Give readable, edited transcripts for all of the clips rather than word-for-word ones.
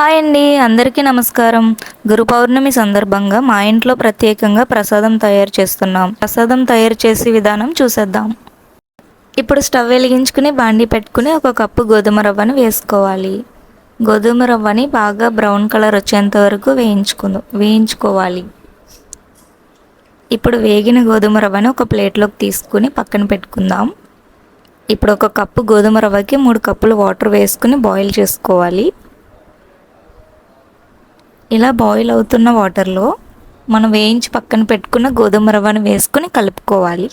Hi అండి, అందరికీ నమస్కారం. గురు పౌర్ణమి సందర్భంగా మా ఇంట్లో ప్రత్యేకంగా ప్రసాదం తయారు చేస్తున్నాం. ప్రసాదం తయారు చేసే విధానం చూసేద్దాం. ఇప్పుడు స్టవ్ వెలిగించుకుని బాండీ పెట్టుకుని ఒక కప్పు గోధుమ రవ్వను వేసుకోవాలి. గోధుమ రవ్వని బాగా బ్రౌన్ కలర్ వచ్చేంత వరకు వేయించుకోవాలి. ఇప్పుడు వేగిన గోధుమ రవ్వను ఒక ప్లేట్లోకి తీసుకుని పక్కన పెట్టుకుందాం. ఇప్పుడు ఒక కప్పు గోధుమ రవ్వకి 3 కప్పులు వాటర్ వేసుకుని బాయిల్ చేసుకోవాలి. ఇలా బాయిల్ అవుతున్న వాటర్లో మనం వేయించి పక్కన పెట్టుకున్న గోధుమ రవ్వను వేసుకుని కలుపుకోవాలి.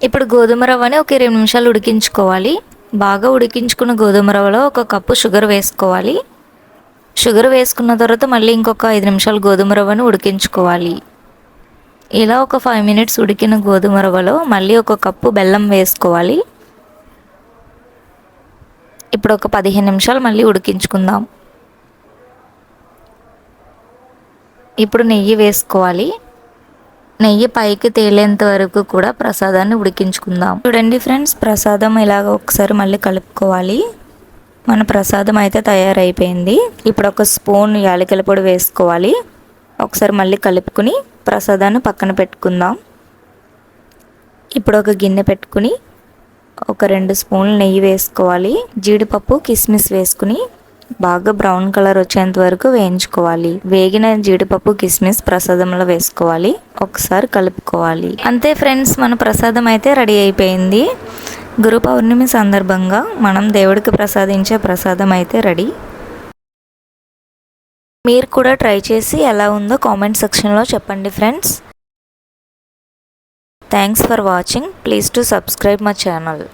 ఇప్పుడు గోధుమ రవ్వని ఒక 20 నిమిషాలు ఉడికించుకోవాలి. బాగా ఉడికించుకున్న గోధుమ రవ్వలో ఒక కప్పు షుగర్ వేసుకోవాలి. షుగర్ వేసుకున్న తర్వాత మళ్ళీ ఇంకొక 5 నిమిషాలు గోధుమ రవ్వను ఉడికించుకోవాలి. ఇలా ఒక 5 మినిట్స్ ఉడికిన గోధుమ రవ్వలో మళ్ళీ ఒక కప్పు బెల్లం వేసుకోవాలి. ఇప్పుడు ఒక 15 నిమిషాలు మళ్ళీ ఉడికించుకుందాం. ఇప్పుడు నెయ్యి వేసుకోవాలి. నెయ్యి పైకి తేలేంత వరకు కూడా ప్రసాదాన్ని ఉడికించుకుందాం. చూడండి ఫ్రెండ్స్, ప్రసాదం ఇలాగ ఒకసారి మళ్ళీ కలుపుకోవాలి. మన ప్రసాదం అయితే తయారైపోయింది. ఇప్పుడు ఒక స్పూన్ యాలకుల పొడి వేసుకోవాలి. ఒకసారి మళ్ళీ కలుపుకుని ప్రసాదాన్ని పక్కన పెట్టుకుందాం. ఇప్పుడు ఒక గిన్నె పెట్టుకుని ఒక 2 స్పూన్లు నెయ్యి వేసుకోవాలి. జీడిపప్పు కిస్మిస్ వేసుకుని బాగా బ్రౌన్ కలర్ వచ్చేంత వరకు వేయించుకోవాలి. వేగిన జీడిపప్పు కిస్మిస్ ప్రసాదంలో వేసుకోవాలి. ఒకసారి కలుపుకోవాలి. అంతే ఫ్రెండ్స్, మన ప్రసాదం అయితే రెడీ అయిపోయింది. గురు పౌర్ణమి సందర్భంగా మనం దేవుడికి ప్రసాదించే ప్రసాదం అయితే రెడీ. మీరు కూడా ట్రై చేసి ఎలా ఉందో కామెంట్ సెక్షన్లో చెప్పండి friends. Thanks for watching. Please to subscribe my channel.